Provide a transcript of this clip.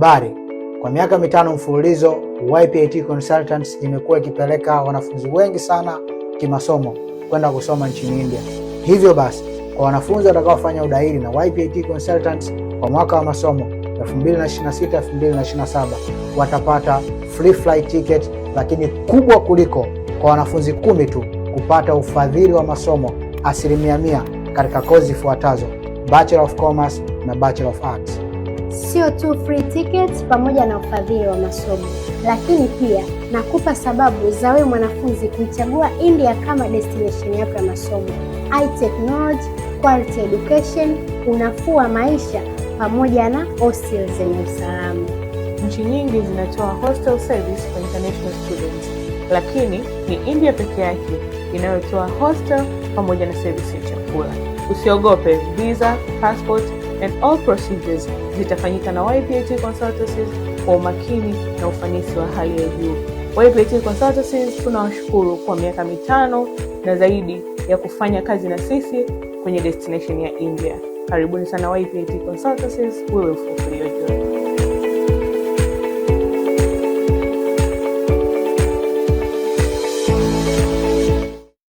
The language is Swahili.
Habari. Kwa miaka 5 mfululizo, YPIT Consultants imekuwa ikipeleka wanafunzi wengi sana kimasomo kwenda kusoma nchini India. Hivyo basi, kwa wanafunzi watakaofanya udahili na YPIT Consultants kwa mwaka wa masomo 2026-2027 watapata free flight ticket, lakini kubwa kuliko kwa wanafunzi 10 tu kupata ufadhili wa masomo 100% katika kozi zifuatazo: Bachelor of Commerce na Bachelor of Arts. Sio tu free tickets pamoja na ufadhili wa masomo, lakini pia nakupa sababu za wewe mwanafunzi kuichagua India kama destination yako ya masomo: high technology, quality education, unafuu wa maisha pamoja na hostel zenye usalama. Nchi nyingi zinatoa hostel service kwa international students, lakini ni India peke yake inayotoa hostel pamoja na service ya chakula. Usiogope, visa, passport and all procedures zitafanyika na YPIT Consultancies kwa umakini na ufanisi wa hali ya juu. YPIT Consultancies tunawashukuru kwa miaka 5 na zaidi ya kufanya kazi na sisi kwenye destination ya India. Karibuni sana YPIT Consultancies, we will fulfill your journey.